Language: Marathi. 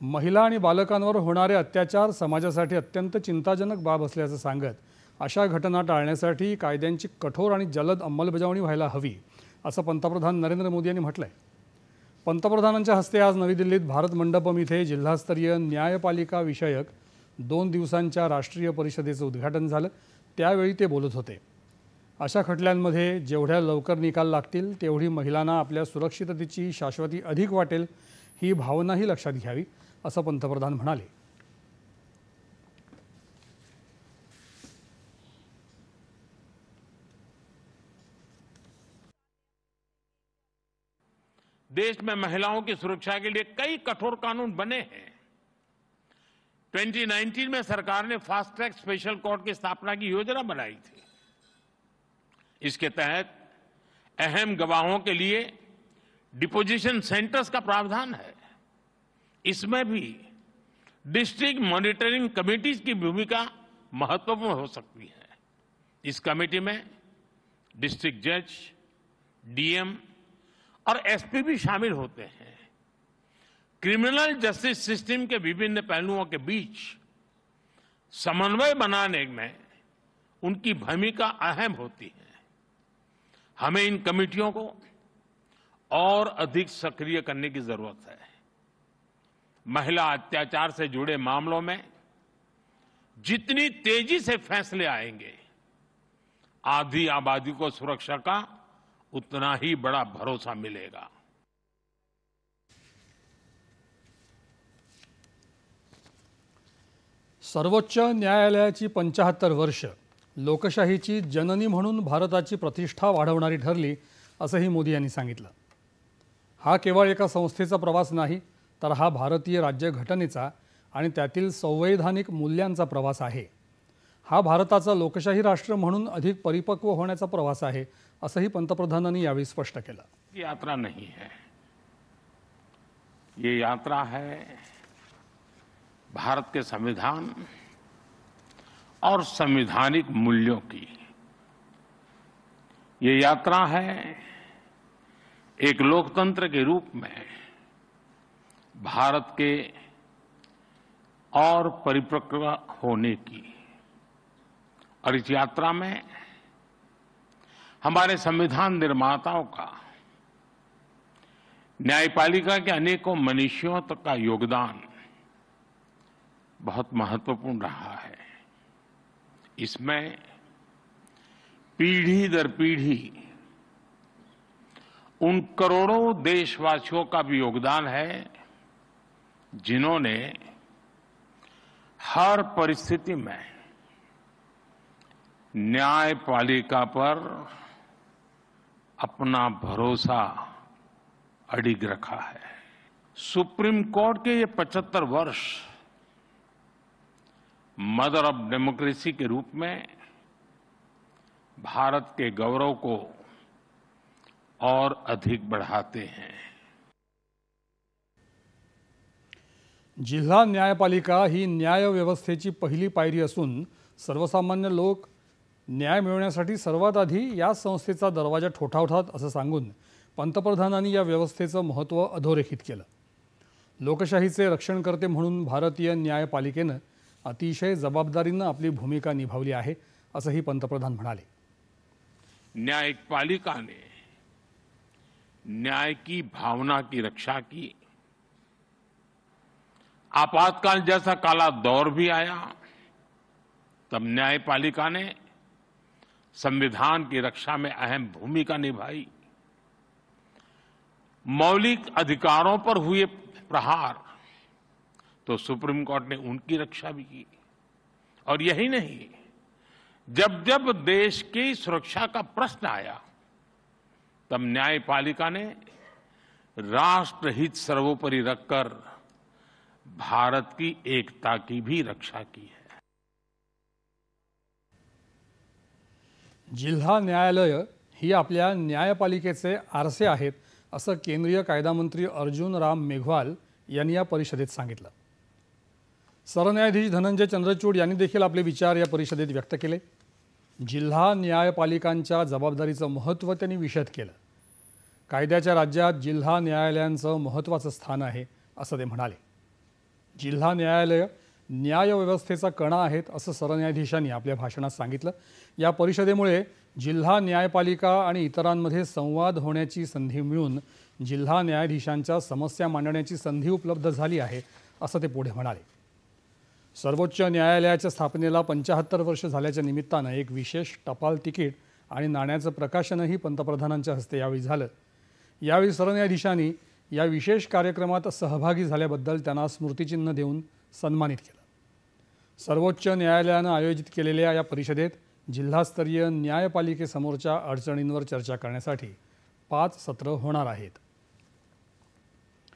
महिला आणि बालकांवर होणारे अत्याचार समाजासाठी अत्यंत चिंताजनक बाब असल्याचं सांगत अशा घटना टाळण्यासाठी कायद्यांची कठोर आणि जलद अंमलबजावणी व्हायला हवी असं पंतप्रधान नरेंद्र मोदी यांनी म्हटलंय। पंतप्रधानांच्या हस्ते आज नवी दिल्लीत भारत मंडपम इथे जिल्हास्तरीय न्यायपालिका विषयक 2 दिवसांच्या राष्ट्रीय परिषदेचं उद्घाटन झालं। त्यावेळी ते बोलत होते। अशा खटल्यांमध्ये जेवढ्या लवकर निकाल लागतील तेवढी महिलांना आपल्या सुरक्षिततेची शाश्वती अधिक वाटेल ही भावनाही लक्षात घ्यावी असं पंतप्रधान म्हणाले। देश में महिलाओं की सुरक्षा के लिए कई कठोर कानून बने हैं। 2019 में सरकार ने फास्ट ट्रैक स्पेशल कोर्ट की स्थापना की योजना बनाई थी। इसके तहत अहम गवाहों के लिए डिपोजिशन सेंटर्स का प्रावधान है। इसमें भी डिस्ट्रिक्ट मॉनिटरिंग कमेटीज की भूमिका महत्वपूर्ण हो सकती है। इस कमेटी में डिस्ट्रिक्ट जज, डीएम और एसपी भी शामिल होते हैं। क्रिमिनल जस्टिस सिस्टम के विभिन्न पहलुओं के बीच समन्वय बनाने में उनकी भूमिका अहम होती है। हमें इन कमेटियों को और अधिक सक्रिय करने की जरूरत है। महिला अत्याचार से जुड़े मामलों में जितनी तेजी से फैसले आएंगे, आधी आबादी को सुरक्षा का उतना ही बड़ा भरोसा मिलेगा। सर्वोच्च न्यायालयाची 75 वर्ष लोकशाहीची जननी म्हणून भारताची प्रतिष्ठा वाढवणारी ठरली असंही मोदी यांनी सांगितलं। हा केवळ एका संस्थेचा प्रवास नाही, तर हा भारतीय राज्यघटनेचा आणि त्यातील संवैधानिक मूल्यांचा प्रवास आहे। हा भारताचा लोकशाही राष्ट्र म्हणून अधिक परिपक्व होण्याचा प्रवास आहे असंही पंतप्रधानांनी यावेळी स्पष्ट केलं। यात्रा नहीं है, ये यात्रा है भारत के संविधान और संवैधानिक मूल्यों की। ये यात्रा है एक लोकतंत्र के रूप में भारत के और परिपक्व होने की। और इस यात्रा में हमारे संविधान निर्माताओं का, न्यायपालिका के अनेकों मनीषियों तक का योगदान बहुत महत्वपूर्ण रहा है। इसमें पीढ़ी दर पीढ़ी उन करोड़ों देशवासियों का भी योगदान है जिन्होंने हर परिस्थिति में न्यायपालिका पर अपना भरोसा अडिग रखा है। सुप्रीम कोर्ट के ये 75 वर्ष मदर ऑफ डेमोक्रेसी के रूप में भारत के गौरव को और अधिक बढ़ाते हैं। जिल्हा न्यायपालिका ही न्याय व्यवस्थेची पहिली पायरी असून सर्वसामान्य लोक न्याय मिळवण्यासाठी सर्वात आधी या संस्थेचा दरवाजा ठोठावतात असं सांगून पंतप्रधानांनी या व्यवस्थेचं महत्त्व अधोरेखित केलं। लोकशाहीचे रक्षणकर्ते म्हणून भारतीय न्यायपालिकेनं अतिशय जबाबदारीनं आपली भूमिका निभावली आहे असंही पंतप्रधान म्हणाले। न्यायपालिका ने न्याय की भावना की रक्षा की। आपातकाल जैसा काला दौर भी आया, तब न्यायपालिका ने संविधान की रक्षा में अहम भूमिका निभाई। मौलिक अधिकारों पर हुए प्रहार तो सुप्रीम कोर्ट ने उनकी रक्षा भी की। और यही नहीं, जब जब देश की सुरक्षा का प्रश्न आया, तब न्यायपालिका ने राष्ट्रहित सर्वोपरि रखकर भारत की एकता की भी रक्षा की है। जिल्हा न्यायालय ही आपल्या न्यायपालिकेचे आरसे आहेत असं केंद्रीय कायदा मंत्री अर्जुन राम मेघवाल यांनी या परिषदेत सांगितलं। सरन्यायाधीश धनंजय चंद्रचूड यांनी देखील आपले विचार या परिषदेत व्यक्त केले। जिल्हा न्यायपालिकांच्या जबाबदारीचं महत्त्व त्यांनी विशद केलं। कायद्याच्या राज्यात जिल्हा न्यायालयांचं महत्त्वाचं स्थान आहे असं ते म्हणाले। जिल्हा न्यायालय न्यायव्यवस्थेचा कणा आहेत असं सरन्यायाधीशांनी आपल्या भाषणात सांगितलं. या परिषदेमुळे जिल्हा न्यायपालिका आणि इतरांमध्ये संवाद होण्याची संधी मिळून जिल्हा न्यायाधीशांच्या समस्या मांडण्याची संधी उपलब्ध झाली आहे असं ते पुढे म्हणाले. सर्वोच्च न्यायालयाच्या स्थापनेला 75 वर्ष झाल्याच्या निमित्तानं एक विशेष टपाल तिकीट आणि नाण्याचं प्रकाशनही पंतप्रधानांच्या हस्ते यावेळी झालं. यावेळी सरन्यायाधीशांनी या विशेष कार्यक्रमात सहभागी झाल्याबद्दल त्यांना स्मृतिचिन्ह देऊन सन्मानित केलं. सर्वोच्च न्यायालयानं आयोजित केलेल्या या परिषदेत जिल्हास्तरीय न्यायपालिकेसमोरच्या अडचणींवर चर्चा करण्यासाठी 5 सत्रं होणार आहेत.